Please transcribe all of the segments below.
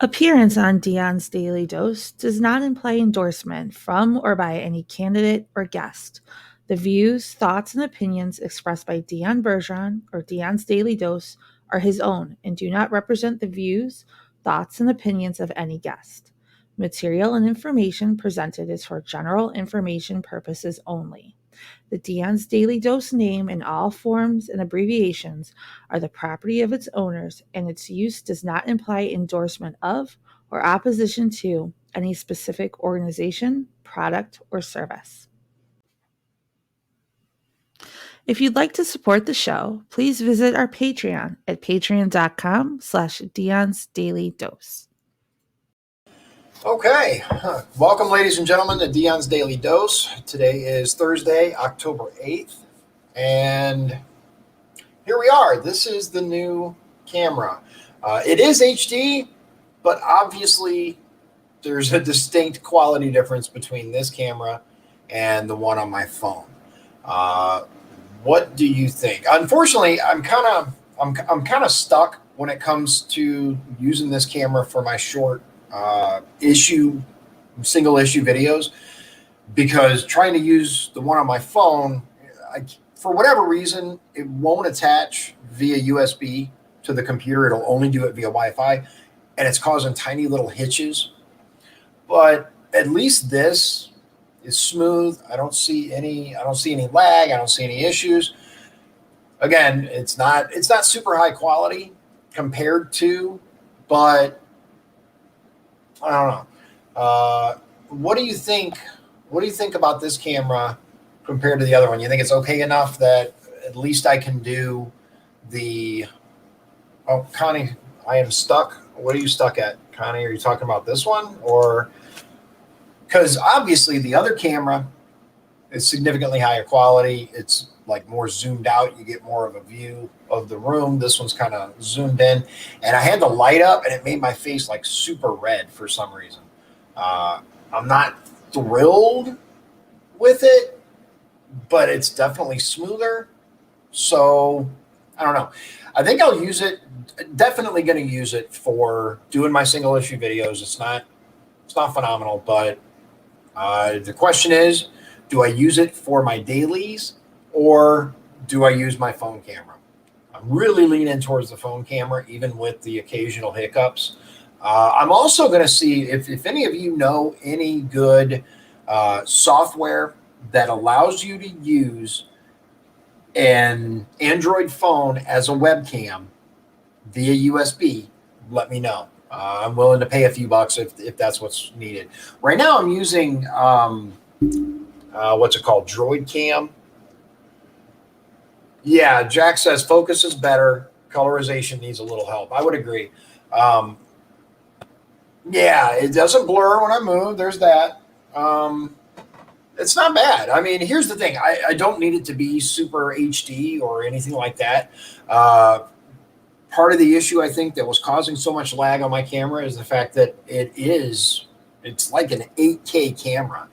Appearance on Dion's Daily Dose does not imply endorsement from or by any candidate or guest. The views, thoughts, and opinions expressed by Dion Bergeron or Dion's Daily Dose are his own and do not represent the views, thoughts, and opinions of any guest. Material and information presented is for general information purposes only. The Dion's Daily Dose name in all forms and abbreviations are the property of its owners, and its use does not imply endorsement of or opposition to any specific organization, product, or service. If you'd like to support the show, please visit our Patreon at patreon.com/Dion's Daily Dose. Okay, welcome ladies and gentlemen to Dion's Daily Dose. Today is Thursday, October 8th, and here we are. This is the new camera. It is HD, but obviously there's a distinct quality difference between this camera and the one on my phone. What do you think? Unfortunately, I'm kind of stuck when it comes to using this camera for my short single issue videos, because trying to use the one on my phone, for whatever reason, it won't attach via USB to the computer. It'll only do it via Wi-Fi, and it's causing tiny little hitches. But at least this is smooth. I don't see any lag. I don't see any issues. Again, it's not super high quality compared to, but I don't know. What do you think? What do you think about this camera compared to the other one? You think it's okay enough that at least I can do the? Oh, Connie, I am stuck. What are you stuck at, Connie? Are you talking about this one, or because obviously the other camera is significantly higher quality? It's like more zoomed out. You get more of a view of the room. This one's kind of zoomed in, and I had the light up, and it made my face like super red for some reason. I'm not thrilled with it, but it's definitely smoother. So I don't know. I think I'll use it. Definitely going to use it for doing my single issue videos. It's not phenomenal, but the question is, do I use it for my dailies, or do I use my phone camera? I'm really leaning towards the phone camera, even with the occasional hiccups. I'm also going to see if any of you know any good software that allows you to use an Android phone as a webcam via USB. Let me know. I'm willing to pay a few bucks if that's what's needed. Right now I'm using, what's it called? Droid Cam. Yeah, Jack says focus is better. Colorization needs a little help. I would agree. Yeah, it doesn't blur when I move. There's that. It's not bad. I mean, here's the thing. I don't need it to be super HD or anything like that. Part of the issue I think that was causing so much lag on my camera is the fact that it's like an 8K camera.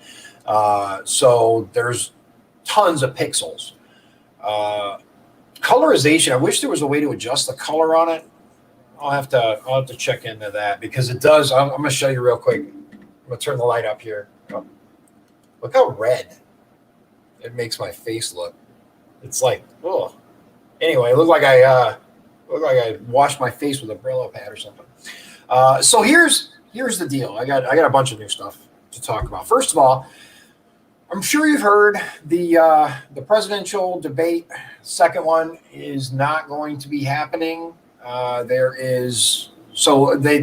So there's tons of pixels. Colorization, I wish there was a way to adjust the color on it. I'll have to check into that, because it does. I'm going to show you real quick. I'm going to turn the light up here. Oh, look how red it makes my face look. It's like, oh. Anyway, it looked like I washed my face with a Brillo pad or something. So here's the deal. I got a bunch of new stuff to talk about. First of all, I'm sure you've heard the presidential debate. Second one is not going to be happening. They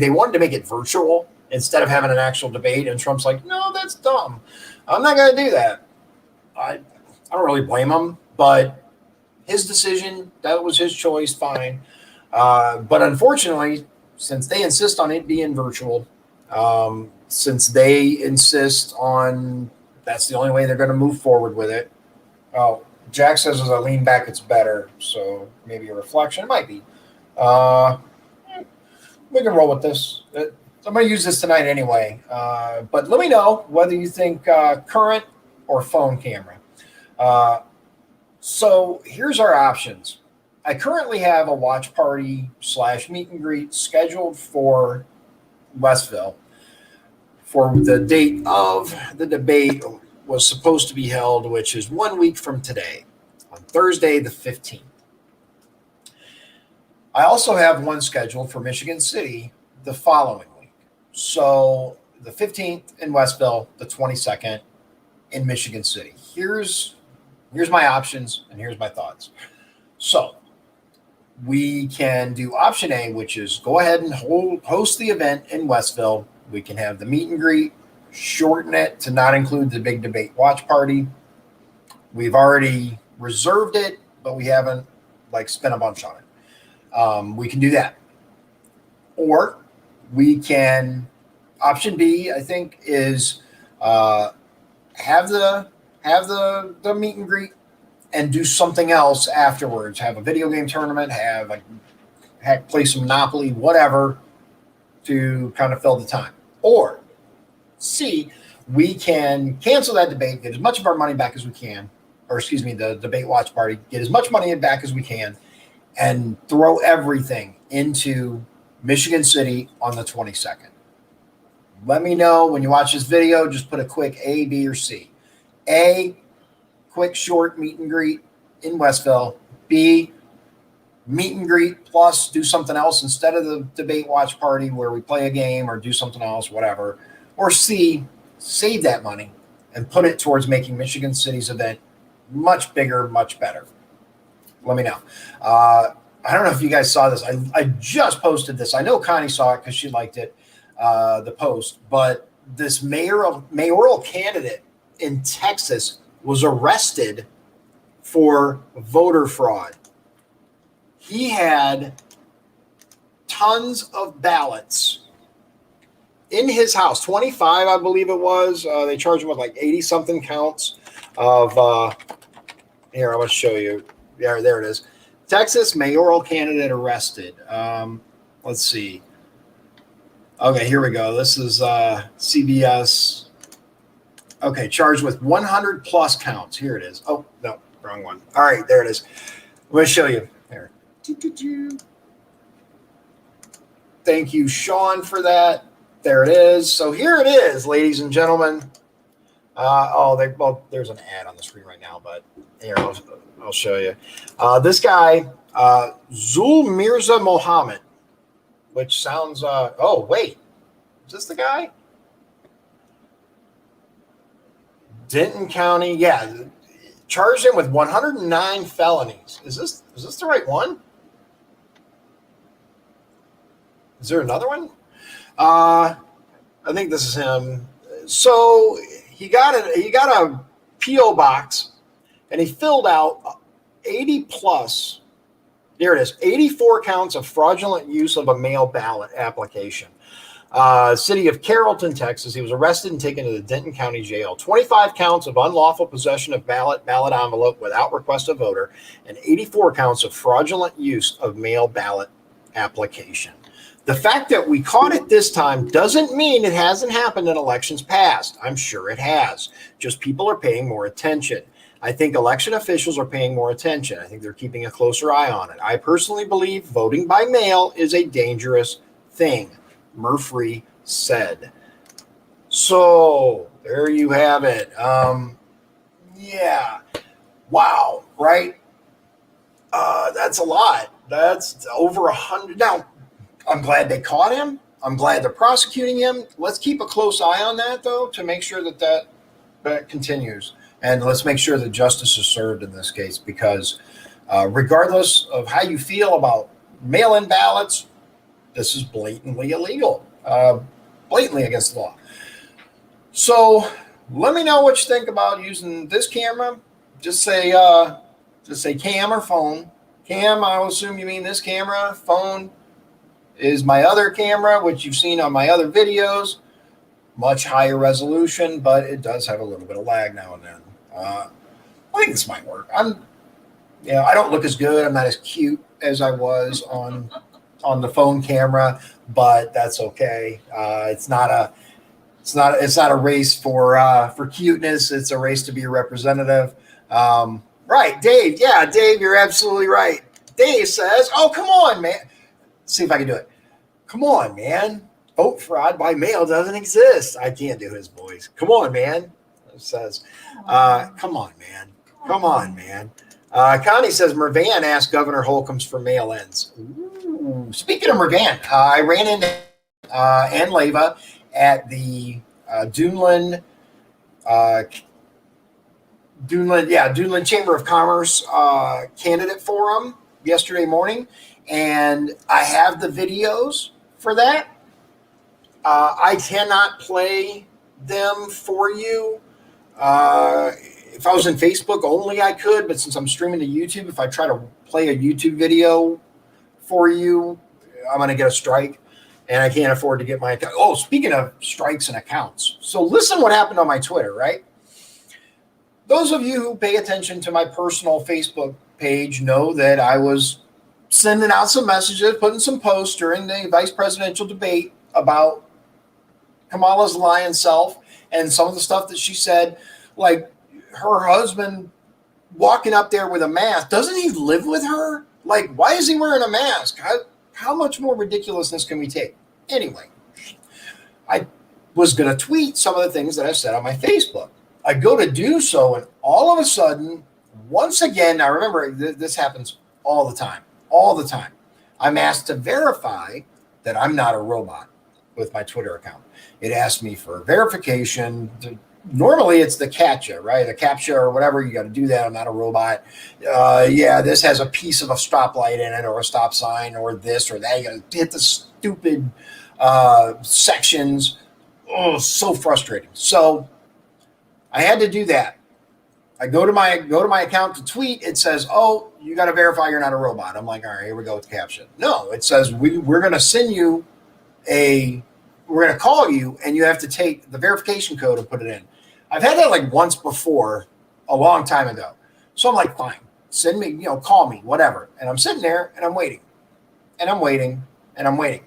wanted to make it virtual instead of having an actual debate, and Trump's like, no, that's dumb. I'm not going to do that. I don't really blame him, but his decision, that was his choice, fine. But unfortunately, since they insist on it being virtual, since they insist on that's the only way they're going to move forward with it. Oh, Jack says as I lean back, it's better. So maybe a reflection. It might be. We can roll with this. I'm going to use this tonight anyway. But let me know whether you think current or phone camera. So here's our options. I currently have a watch party / meet and greet scheduled for Westville for the date of the debate was supposed to be held, which is 1 week from today, on Thursday the 15th. I also have one scheduled for Michigan City the following week. So the 15th in Westville, the 22nd in Michigan City. Here's my options and here's my thoughts. So we can do option A, which is go ahead and host the event in Westville. We can have the meet and greet, shorten it to not include the big debate watch party. We've already reserved it, but we haven't spent a bunch on it. We can do that. Or we can, option B, I think, is have the meet and greet and do something else afterwards. Have a video game tournament, play some Monopoly, whatever, to kind of fill the time. Or C, we can cancel that debate, get as much of our money back as we can, or excuse me, the debate watch party, get as much money back as we can, and throw everything into Michigan City on the 22nd. Let me know when you watch this video, just put a quick A, B, or C. A, quick short meet and greet in Westville. B, meet and greet plus do something else instead of the debate watch party where we play a game or do something else, whatever. Or C, save that money and put it towards making Michigan City's event much bigger, much better. Let me know. I don't know if you guys saw this. I just posted this. I know Connie saw it because she liked it, the post. But this mayoral candidate in Texas was arrested for voter fraud. He had tons of ballots in his house, 25, I believe it was. They charged him with 80-something counts of here, I'm going to show you. Yeah, there it is. Texas mayoral candidate arrested. Let's see. Okay, here we go. This is CBS. Okay, charged with 100 plus counts. Here it is. Oh, no, wrong one. All right, there it is. I'm going to show you. Here. Thank you, Sean, for that. There it is. So here it is, ladies and gentlemen. There's an ad on the screen right now, but here, I'll show you. This guy, Zul Mirza Mohammed, which sounds, wait, is this the guy? Denton County, yeah, charged him with 109 felonies. Is this the right one? Is there another one? I think this is him. So he got a P.O. box, and he filled out 80 plus. There it is, 84 counts of fraudulent use of a mail ballot application. City of Carrollton, Texas. He was arrested and taken to the Denton County Jail. 25 counts of unlawful possession of ballot envelope without request of voter, and 84 counts of fraudulent use of mail ballot application. The fact that we caught it this time doesn't mean it hasn't happened in elections past. I'm sure it has. Just people are paying more attention. I think election officials are paying more attention. I think they're keeping a closer eye on it. I personally believe voting by mail is a dangerous thing, Murphy said. So there you have it. Yeah. Wow. Right. That's a lot. That's over 100. Now, I'm glad they caught him. I'm glad they're prosecuting him. Let's keep a close eye on that, though, to make sure that continues. And let's make sure that justice is served in this case, because regardless of how you feel about mail-in ballots, this is blatantly illegal, blatantly against the law. So let me know what you think about using this camera. Just say cam or phone. Cam, I will assume you mean this camera. Phone is my other camera, which you've seen on my other videos. Much higher resolution, but it does have a little bit of lag now and then. I think this might work. I don't look as good. I'm not as cute as I was on the phone camera, but that's okay. It's not a race for cuteness. It's a race to be a representative. Right, Dave. Yeah, Dave, you're absolutely right. Dave says, "Oh, come on, man." See if I can do it. Come on, man. vote fraud by mail doesn't exist. I can't do his voice. Come on, man. It says, come on, man. Come on, man. Connie says Mervan asked Governor Holcombs for mail-ins. Ooh. Speaking of Mervan, I ran into Ann Leva at the Duneland Chamber of Commerce candidate forum yesterday morning, and I have the videos for that. I cannot play them for you. If I was in Facebook only, I could, but since I'm streaming to YouTube, if I try to play a YouTube video for you, I'm going to get a strike, and I can't afford to get my account. Oh, speaking of strikes and accounts. So listen what happened on my Twitter, right? Those of you who pay attention to my personal Facebook page know that I was sending out some messages, putting some posts during the vice presidential debate about Kamala's lying self and some of the stuff that she said, like her husband walking up there with a mask. Doesn't he live with her? Like, why is he wearing a mask? How much more ridiculousness can we take? Anyway, I was going to tweet some of the things that I said on my Facebook. I go to do so, and all of a sudden, once again, now remember, this happens all the time. I'm asked to verify that I'm not a robot with my Twitter account. It asks me for verification. Normally, it's the CAPTCHA, right? The CAPTCHA or whatever. You got to do that. I'm not a robot. This has a piece of a stoplight in it or a stop sign or this or that. You got to hit the stupid sections. Oh, so frustrating. So I had to do that. I go to my account to tweet. It says, "Oh, you got to verify you're not a robot." I'm like, "All right, here we go with the CAPTCHA." No, it says we're going to send you we're going to call you, and you have to take the verification code and put it in. I've had that like once before, a long time ago. So I'm like, fine, send me, call me, whatever. And I'm sitting there and I'm waiting, and I'm waiting, and I'm waiting.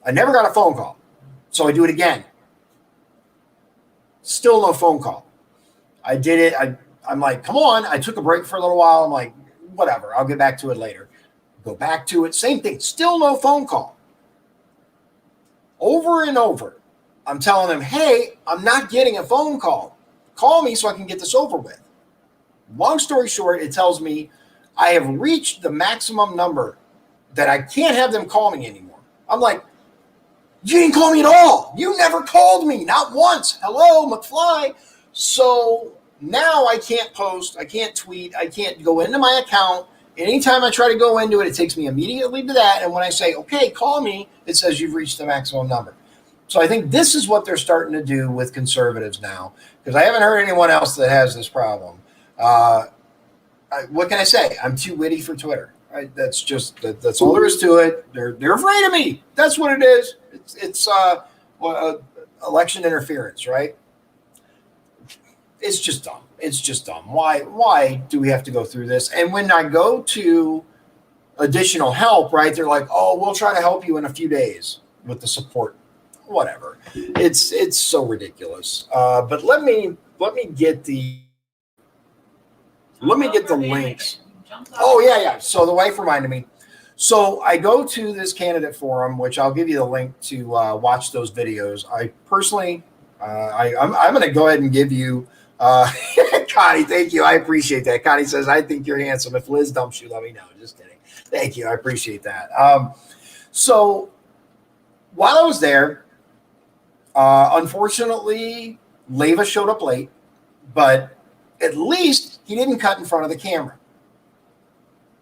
I never got a phone call, so I do it again. Still no phone call. I did it. I'm like, come on. I took a break for a little while. I'm like, whatever. I'll get back to it later. Go back to it. Same thing. Still no phone call. Over and over, I'm telling them, hey, I'm not getting a phone call. Call me so I can get this over with. Long story short, it tells me I have reached the maximum number that I can't have them call me anymore. I'm like, you didn't call me at all. You never called me, not once. Hello, McFly. So now I can't post, I can't tweet, I can't go into my account. Anytime I try to go into it, it takes me immediately to that. And when I say, okay, call me, it says you've reached the maximum number. So I think this is what they're starting to do with conservatives now, because I haven't heard anyone else that has this problem. What can I say? I'm too witty for Twitter. Right? That's all there is to it. They're afraid of me. That's what it is. It's election interference, right? It's just dumb. It's just dumb. Why do we have to go through this? And when I go to additional help, right, they're like, oh, we'll try to help you in a few days with the support. Whatever. It's so ridiculous. But let me get the links. Oh yeah. So the wife reminded me. So I go to this candidate forum, which I'll give you the link to watch those videos. I personally, I'm going to go ahead and give you. Connie, thank you. I appreciate that. Connie says, I think you're handsome. If Liz dumps you, let me know. Just kidding. Thank you. I appreciate that. So while I was there, unfortunately, Leva showed up late, but at least he didn't cut in front of the camera.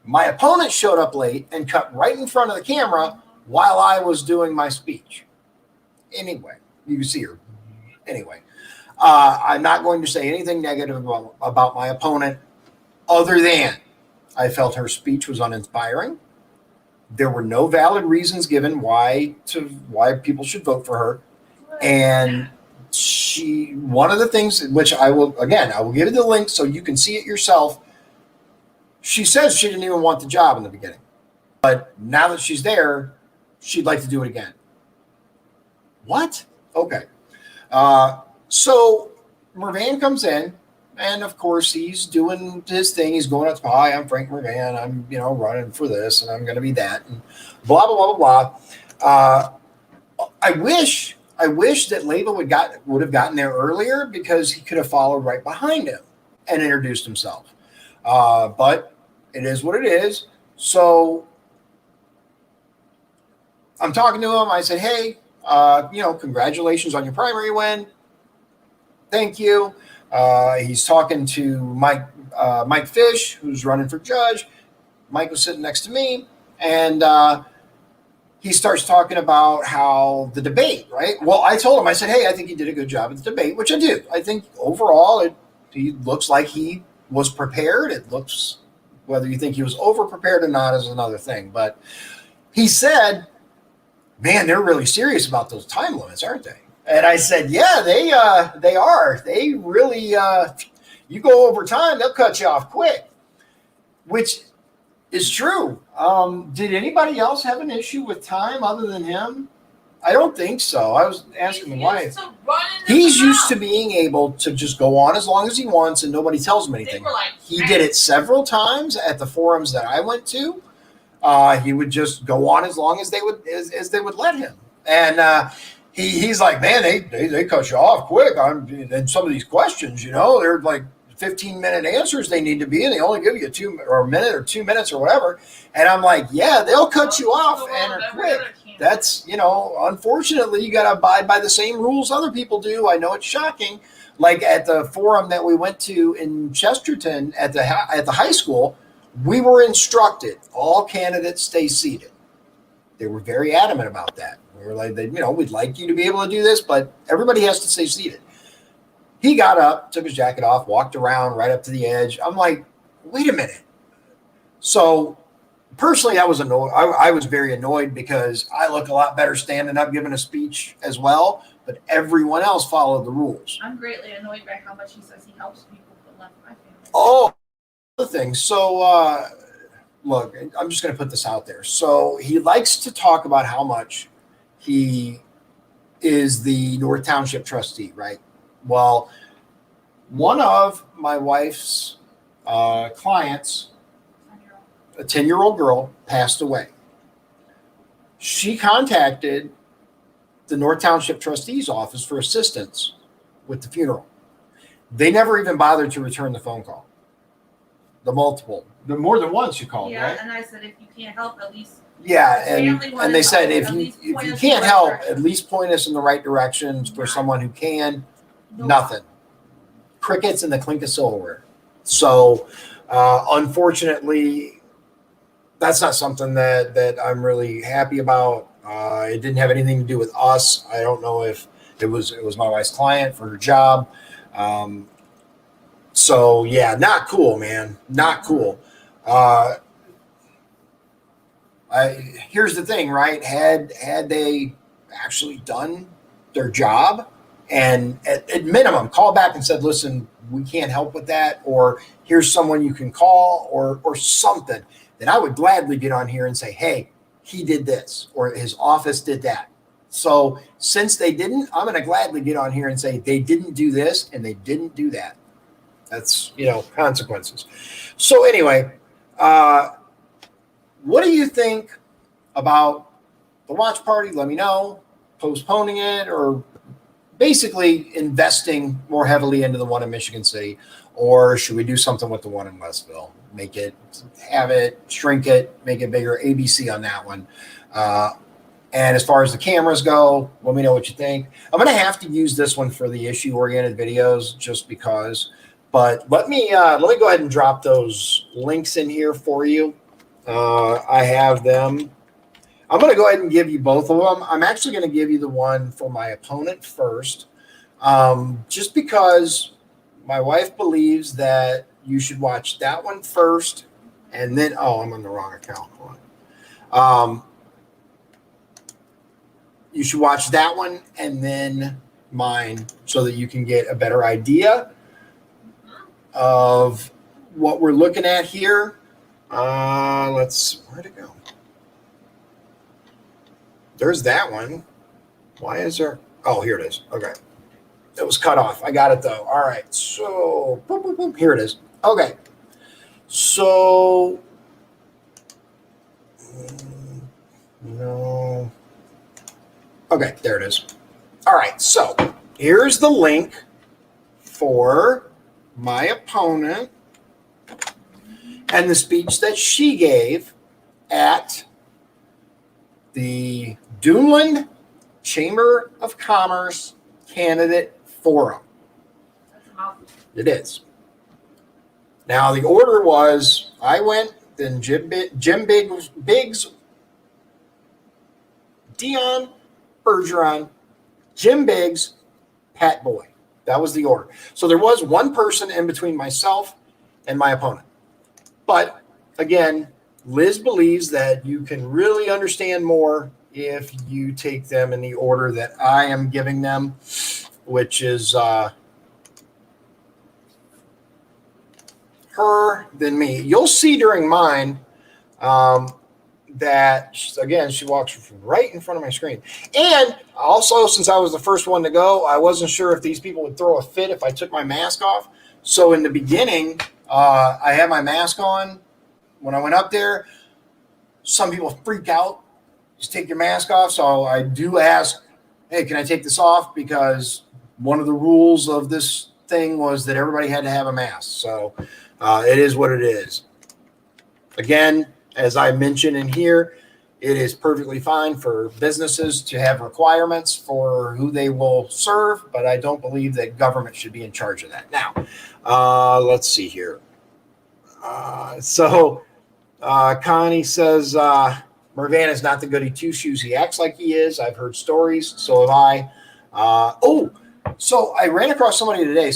My opponent showed up late and cut right in front of the camera while I was doing my speech. Anyway, you can see her. Anyway. I'm not going to say anything negative about my opponent other than I felt her speech was uninspiring. There were no valid reasons given why people should vote for her. And one of the things, which I will give you the link so you can see it yourself. She says she didn't even want the job in the beginning. But now that she's there, she'd like to do it again. What? Okay. So Mervan comes in, and of course he's doing his thing. He's going up to, hi, I'm Frank Mervan. I'm, running for this, and I'm going to be that, and blah, blah, blah, blah, blah. I wish that Leva would have gotten there earlier because he could have followed right behind him and introduced himself. But it is what it is. So I'm talking to him. I said, "Hey, congratulations on your primary win. Thank you." He's talking to Mike Fish, who's running for judge. Mike was sitting next to me, and he starts talking about how the debate, right? Well, I told him, I said, "Hey, I think he did a good job at the debate," which I do. I think overall, he looks like he was prepared. It looks, whether you think he was over prepared or not is another thing. But he said, "Man, they're really serious about those time limits, aren't they?" And I said, "Yeah, they are. They really you go over time, they'll cut you off quick," which is true. Did anybody else have an issue with time other than him? I don't think so. I was asking my wife. He's used to being able to just go on as long as he wants and nobody tells him anything. He did it several times at the forums that I went to. He would just go on as long as they would let him. And he's like, "Man, they cut you off quick. And some of these questions, they're like 15-minute answers they need to be, and they only give you a minute or 2 minutes or whatever." And I'm like, "Yeah, they'll cut you off and are quick. That's, unfortunately, you got to abide by the same rules other people do." I know it's shocking. Like at the forum that we went to in Chesterton at the high school, we were instructed all candidates stay seated. They were very adamant about that. We were like, "We'd like you to be able to do this, but everybody has to stay seated." He got up, took his jacket off, walked around right up to the edge. I'm like, "Wait a minute." So personally, I was annoyed. I was very annoyed because I look a lot better standing up giving a speech as well, but everyone else followed the rules. I'm greatly annoyed by how much he says he helps people but left my family. Oh, other thing. So look, I'm just going to put this out there. So he likes to talk about how much he is the North Township trustee, right? Well, one of my wife's clients, a 10-year-old girl, passed away. She contacted the North Township trustee's office for assistance with the funeral. They never even bothered to return the phone call. The more than once you called, Yeah, right? and I said, if you can't help, at least. Yeah, and they said if you can't help, at least point us in the right direction for someone who can. Nothing. Crickets and the clink of silverware. So, unfortunately, that's not something that I'm really happy about. It didn't have anything to do with us. I don't know if it was my wife's client for her job. So yeah, not cool, man. Not cool. Here's the thing, right? Had they actually done their job and at minimum call back and said, "Listen, we can't help with that," or "Here's someone you can call," or something, then I would gladly get on here and say, "Hey, he did this," or "His office did that." So since they didn't, I'm going to gladly get on here and say they didn't do this and they didn't do that. That's, consequences. So anyway, what do you think about the watch party? Let me know. Postponing it or basically investing more heavily into the one in Michigan City, or should we do something with the one in Westville? Shrink it, make it bigger. ABC on that one. And as far as the cameras go, let me know what you think. I'm going to have to use this one for the issue-oriented videos just because. But let me go ahead and drop those links in here for you. I have them. I'm going to go ahead and give you both of them. I'm actually going to give you the one for my opponent first, just because my wife believes that you should watch that one first, and then I'm on the wrong account. Hold on. You should watch that one and then mine so that you can get a better idea of what we're looking at here. Where'd it go? There's that one. Why is there? Oh, here it is. Okay. It was cut off. I got it though. All right. So boom, boom, boom. Here it is. Okay. So no. Okay, there it is. All right, so here's the link for my opponent and the speech that she gave at the Duneland Chamber of Commerce Candidate Forum. It is. Now, the order was I went, then Jim Biggs, Dion Bergeron, Jim Biggs, Pat Boy. That was the order. So there was one person in between myself and my opponent. But again, Liz believes that you can really understand more if you take them in the order that I am giving them, which is her, then me. You'll see during mine that, again, she walks right in front of my screen. And also, since I was the first one to go, I wasn't sure if these people would throw a fit if I took my mask off. So in the beginning, I had my mask on. When I went up there, some people freak out. Just take your mask off. So I do ask, hey, can I take this off? Because one of the rules of this thing was that everybody had to have a mask. So it is what it is. Again, as I mentioned in here, it is perfectly fine for businesses to have requirements for who they will serve, but I don't believe that government should be in charge of that. Now, let's see here. Connie says, Mervan is not the goody two-shoes he acts like he is. I've heard stories, so have I. So I ran across somebody today.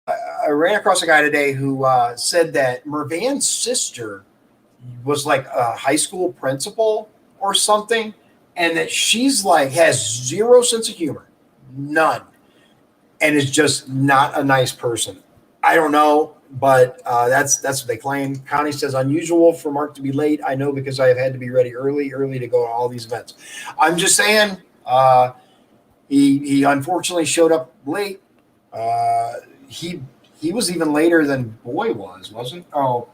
I ran across a guy today who said that Mervan's sister was like a high school principal or something, and that she's like has zero sense of humor, none, and is just not a nice person. I don't know, but that's what they claim. Connie says, unusual for Mark to be late. I know because I have had to be ready early to go to all these events. I'm just saying, he unfortunately showed up late. He was even later than Boy was, wasn't? Oh,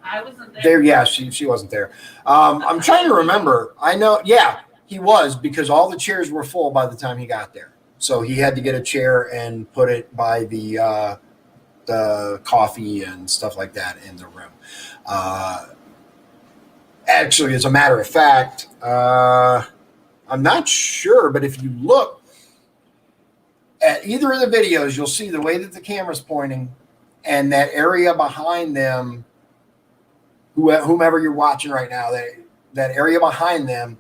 I wasn't there. Yeah, she wasn't there. I'm trying to remember. I know, yeah, he was, because all the chairs were full by the time he got there. So he had to get a chair and put it by the coffee and stuff like that in the room. Actually, as a matter of fact, I'm not sure, but if you look at either of the videos, you'll see the way that the camera's pointing and that area behind them, whomever you're watching right now, that area behind them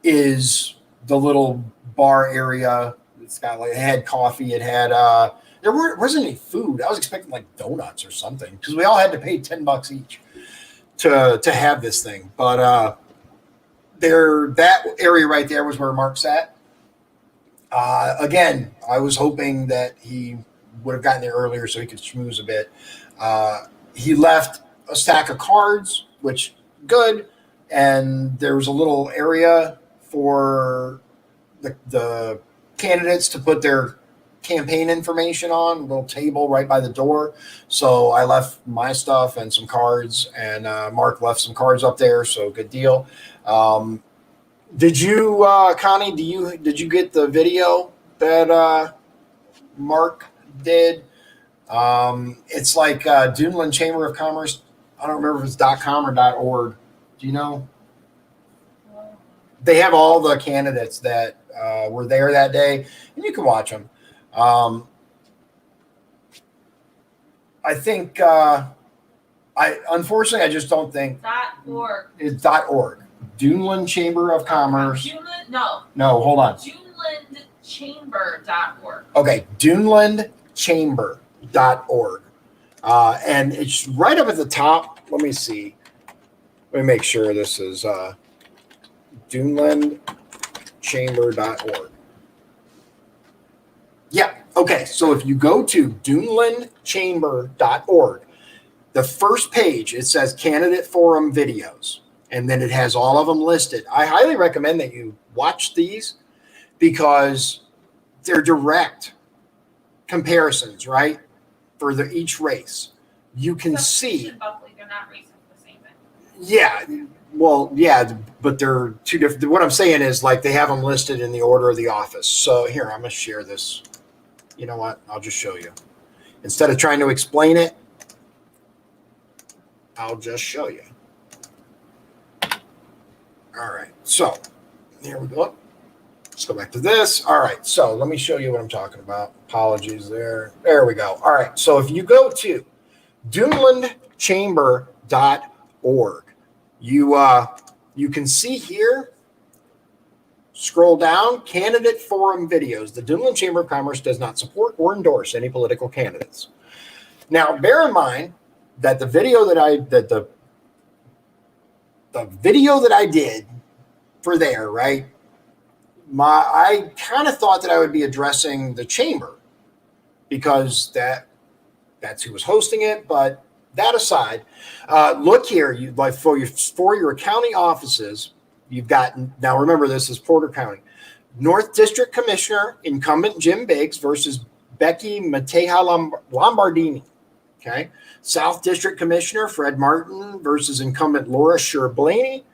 is the little bar area. It's got like, it had coffee. It had there wasn't any food. I was expecting like donuts or something because we all had to pay $10 each to have this thing. But that area right there was where Mark sat. Again, I was hoping that he would have gotten there earlier so he could schmooze a bit. He left a stack of cards, which good, and there was a little area for the candidates to put their campaign information on, a little table right by the door. So I left my stuff and some cards, and Mark left some cards up there, so good deal. Did you, Connie, did you get the video that Mark did? It's like Duneland Chamber of Commerce. I don't remember if it's .com or .org. Do you know? They have all the candidates that were there that day, and you can watch them. I think unfortunately I just don't think .org. It's .org. Duneland Chamber of Commerce. No, hold on. DunelandChamber.org. Okay, DunelandChamber.org. And it's right up at the top. Let me see. Let me make sure this is DunelandChamber.org. Yeah, okay. So if you go to DunelandChamber.org, the first page, it says Candidate Forum Videos. And then it has all of them listed. I highly recommend that you watch these because they're direct comparisons, right? For each race. You can see. Buckley, they're not racing for the same thing. Yeah. Well, yeah, but they're two different. What I'm saying is, like, they have them listed in the order of the office. So here, I'm going to share this. You know what? I'll just show you. Instead of trying to explain it, I'll just show you. All right. So here we go. Let's go back to this. All right. So let me show you what I'm talking about. Apologies there. There we go. All right. So if you go to dunelandchamber.org, you can see here, scroll down, candidate forum videos. The Duneland Chamber of Commerce does not support or endorse any political candidates. Now, bear in mind that the video that I did for there, right? I kind of thought that I would be addressing the chamber because that's who was hosting it. But that aside, look here. You like for your county offices, you've got, now remember, this is Porter County. North District Commissioner incumbent Jim Biggs versus Becky Mateja Lombardini. Okay. South District Commissioner Fred Martin versus incumbent Laura Sher Blaney.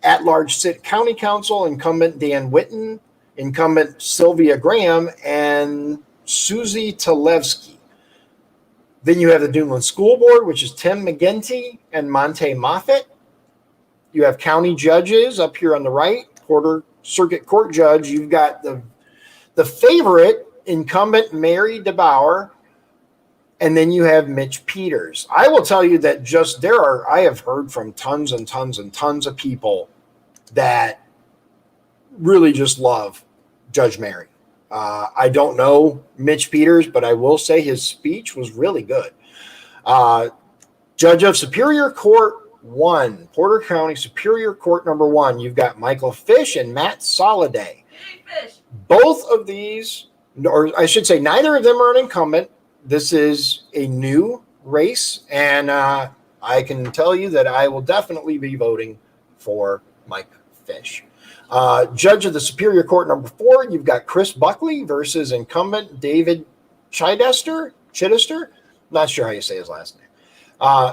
At-large County Council incumbent Dan Witten, incumbent Sylvia Graham, and Susie Talevsky. Then you have the Duneland School Board, which is Tim McGinty and Monte Moffitt. You have county judges up here on the right, Porter Circuit Court Judge. You've got the favorite incumbent Mary DeBauer, and then you have Mitch Peters. I will tell you that I have heard from tons and tons and tons of people that really just love Judge Mary. I don't know Mitch Peters, but I will say his speech was really good. Judge of Superior Court 1, Porter County Superior Court number 1, you've got Michael Fish and Matt Soliday. Both of these, or I should say, neither of them are an incumbent. This is a new race, and I can tell you that I will definitely be voting for Mike Fish. Judge of the Superior Court number 4, you've got Chris Buckley versus incumbent David Chidester. Not sure how you say his last name.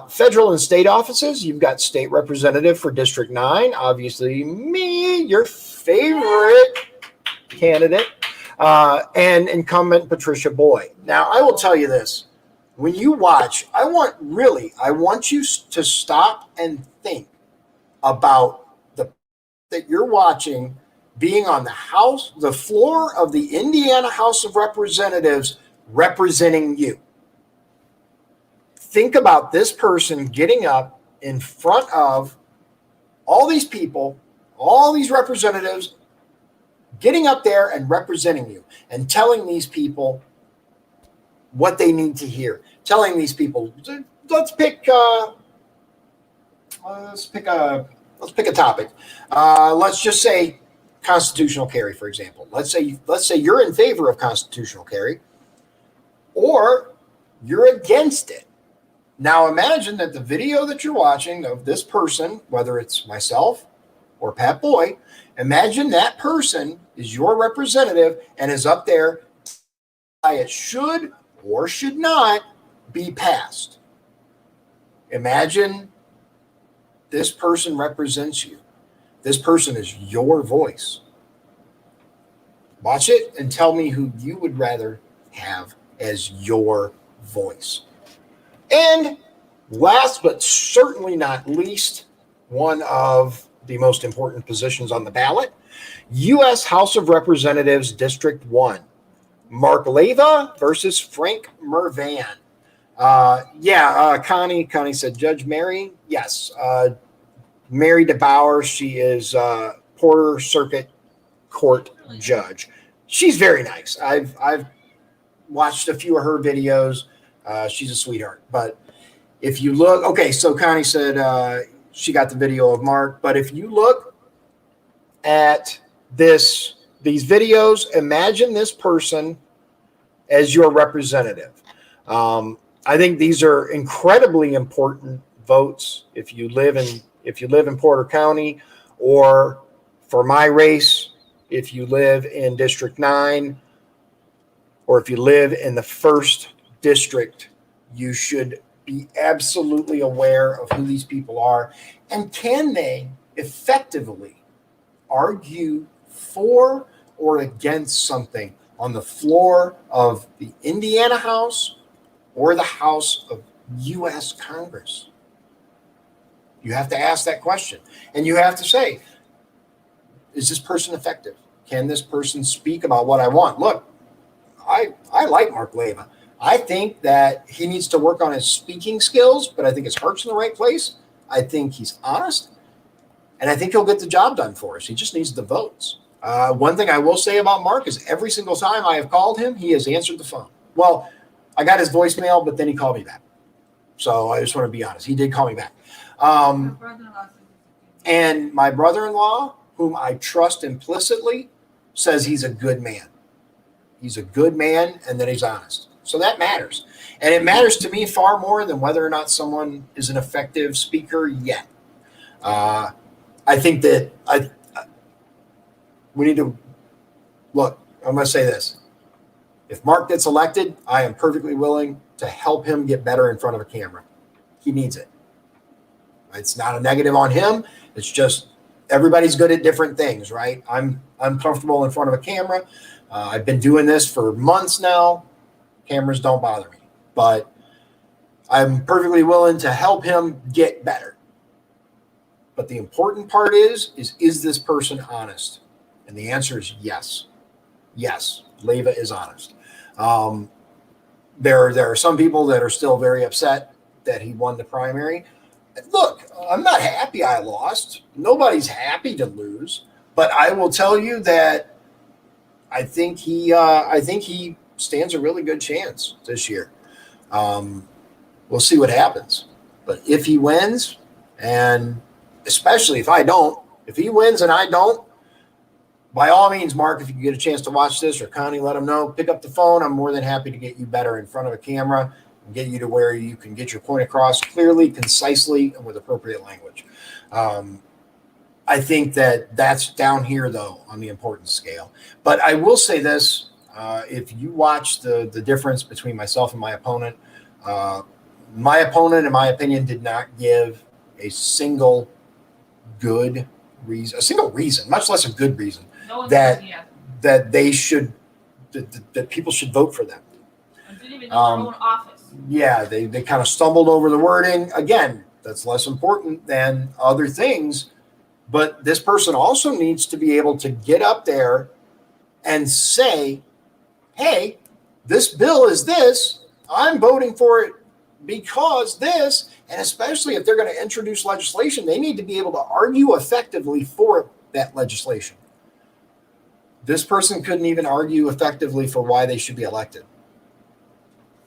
Federal and state offices, you've got state representative for District 9, obviously me, your favorite candidate. And incumbent Patricia Boyd. Now, I will tell you this. When you watch, I want you to stop and think about that you're watching being on the floor of the Indiana House of Representatives representing you. Think about this person getting up in front of all these people, all these representatives, getting up there and representing you and telling these people what they need to hear. Telling these people, let's pick a topic. Let's just say constitutional carry, for example. Let's say you're in favor of constitutional carry, or you're against it. Now imagine that the video that you're watching of this person, whether it's myself or Pat Boyd, imagine that person is your representative and is up there. It should or should not be passed. Imagine this person represents you. This person is your voice. Watch it and tell me who you would rather have as your voice. And last but certainly not least, one of the most important positions on the ballot, U.S. House of Representatives District 1, Mark Leyva versus Frank Mervan. Connie said Judge Mary. Yes, Mary DeBauer. She is Porter Circuit Court Judge. She's very nice. I've watched a few of her videos. She's a sweetheart. But if you look, okay, so Connie said she got the video of Mark. But if you look at these videos, imagine this person as your representative. I think these are incredibly important votes if you live in Porter County, or for my race, if you live in District 9, or if you live in the 1st District, you should be absolutely aware of who these people are, and can they effectively argue for or against something on the floor of the Indiana House or the House of U.S. Congress? You have to ask that question. And you have to say, is this person effective? Can this person speak about what I want? Look, I like Mark Leva. I think that he needs to work on his speaking skills, but I think his heart's in the right place. I think he's honest, and I think he'll get the job done for us. He just needs the votes. One thing I will say about Mark is every single time I have called him, he has answered the phone. Well, I got his voicemail, but then he called me back. So I just want to be honest. He did call me back. And my brother-in-law, whom I trust implicitly, says he's a good man. He's a good man and that he's honest. So that matters. And it matters to me far more than whether or not someone is an effective speaker yet. I think that we need to look. I'm going to say this. If Mark gets elected, I am perfectly willing to help him get better in front of a camera. He needs it. It's not a negative on him. It's just everybody's good at different things, right? I'm comfortable in front of a camera. I've been doing this for months now. Cameras don't bother me, but I'm perfectly willing to help him get better. But the important part is this person honest? And the answer is yes. Yes, Leva is honest. There are some people that are still very upset that he won the primary. Look, I'm not happy I lost. Nobody's happy to lose. But I will tell you that I think he stands a really good chance this year. We'll see what happens. But if he wins, and especially if he wins and I don't, by all means, Mark, if you get a chance to watch this, or Connie, let him know. Pick up the phone. I'm more than happy to get you better in front of a camera and get you to where you can get your point across clearly, concisely, and with appropriate language. I think that's down here, though, on the importance scale. But I will say this. If you watch the difference between myself and my opponent, in my opinion, did not give a single good reason, much less a good reason, that people should vote for them. I didn't even know their own office. Yeah, they kind of stumbled over the wording. Again, that's less important than other things. But this person also needs to be able to get up there and say, hey, this bill is this. I'm voting for it because this. And especially if they're going to introduce legislation, they need to be able to argue effectively for that legislation. This person couldn't even argue effectively for why they should be elected.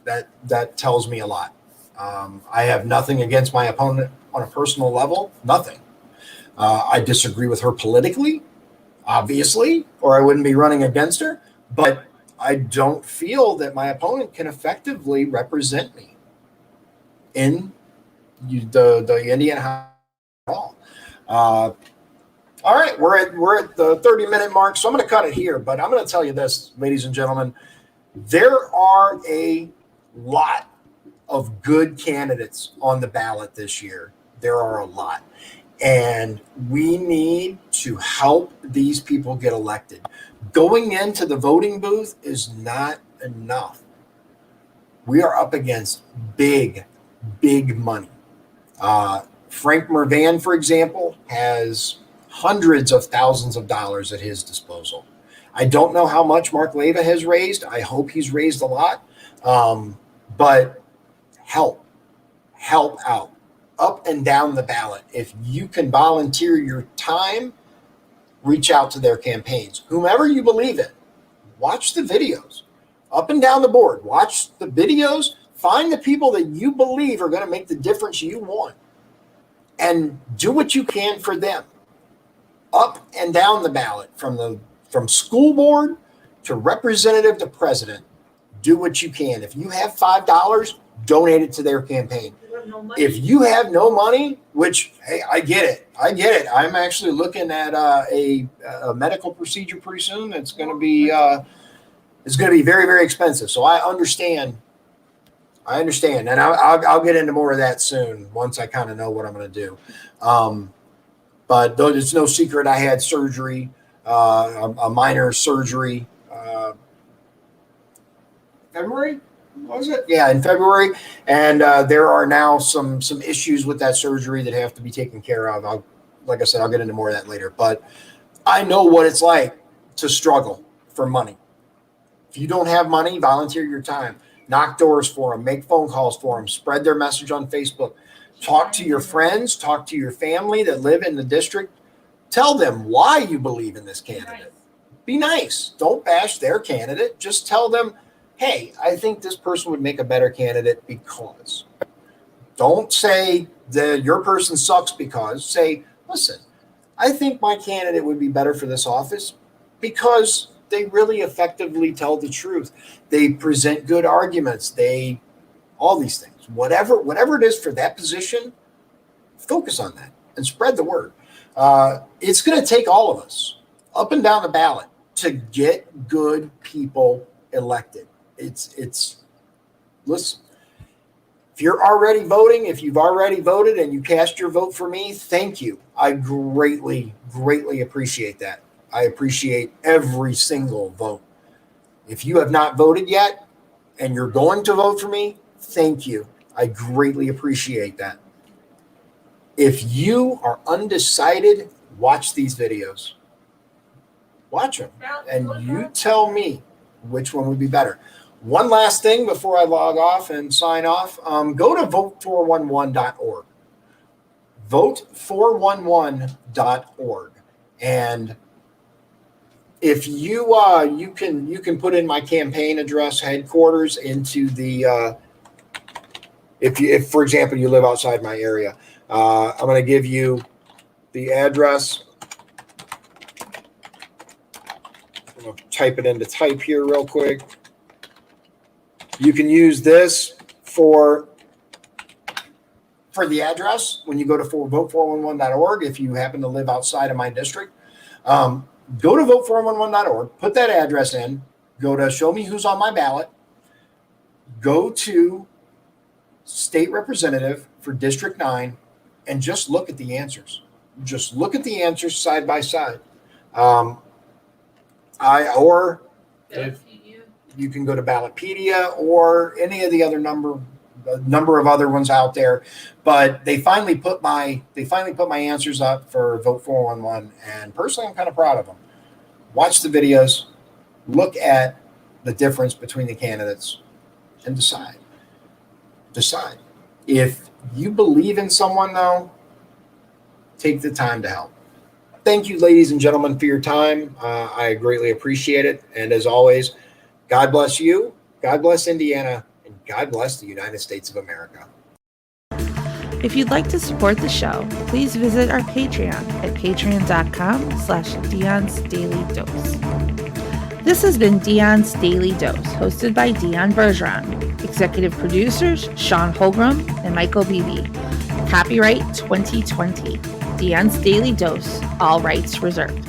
That tells me a lot. I have nothing against my opponent on a personal level, nothing. I disagree with her politically, obviously, or I wouldn't be running against her, but I don't feel that my opponent can effectively represent me in the Indiana House at all. All right, we're at the 30-minute mark, so I'm going to cut it here, but I'm going to tell you this, ladies and gentlemen. There are a lot of good candidates on the ballot this year. There are a lot. And we need to help these people get elected. Going into the voting booth is not enough. We are up against big, big money. Frank Mervan, for example, has hundreds of thousands of dollars at his disposal. I don't know how much Mark Leva has raised. I hope he's raised a lot. But help out. Up and down the ballot. If you can volunteer your time, reach out to their campaigns. Whomever you believe in, watch the videos. Up and down the board, watch the videos. Find the people that you believe are going to make the difference you want. And do what you can for them. Up and down the ballot, from school board to representative to president, do what you can. If you have $5, donate it to their campaign. If you have no money, which, hey, I get it. I'm actually looking at a medical procedure pretty soon. It's going to be very, very expensive. So I understand I understand, and I'll get into more of that soon once I kind of know what I'm going to do. But though it's no secret, I had surgery, a minor surgery, February. What was it? Yeah, in February, and there are now some issues with that surgery that have to be taken care of. Like I said, I'll get into more of that later. But I know what it's like to struggle for money. If you don't have money, volunteer your time. Knock doors for them, make phone calls for them, spread their message on Facebook, talk to your friends, talk to your family that live in the district. Tell them why you believe in this candidate. Be nice. Don't bash their candidate. Just tell them, hey, I think this person would make a better candidate because. Don't say that your person sucks because. Say, listen, I think my candidate would be better for this office because they really effectively tell the truth. They present good arguments. All these things, whatever it is for that position, focus on that and spread the word. It's going to take all of us up and down the ballot to get good people elected. Listen, if you're already voting, if you've already voted and you cast your vote for me, thank you. I greatly, greatly appreciate that. I appreciate every single vote. If you have not voted yet and you're going to vote for me, thank you. I greatly appreciate that. If you are undecided, watch these videos. Watch them and you tell me which one would be better. One last thing before I log off and sign off, go to vote411.org. Vote411.org. And if you can put in my campaign address headquarters into the if for example you live outside my area, I'm going to give you the address. I'm going to type it into type here real quick. You can use this for the address when you go to vote411.org if you happen to live outside of my district. Go to vote411.org, put that address in, go to show me who's on my ballot, go to state representative for District 9, and just look at the answers. Just look at the answers side by side. If you can go to Ballotpedia or any of the other number of other ones out there, but they finally put my answers up for Vote 411, and personally, I'm kind of proud of them. Watch the videos, look at the difference between the candidates, and decide. If you believe in someone, though, take the time to help. Thank you, ladies and gentlemen, for your time. I greatly appreciate it, and as always, God bless you, God bless Indiana, and God bless the United States of America. If you'd like to support the show, please visit our Patreon at patreon.com/Dion's Daily Dose. This has been Dion's Daily Dose, hosted by Dion Bergeron. Executive producers, Sean Holgram and Michael Beebe. Copyright 2020. Dion's Daily Dose, all rights reserved.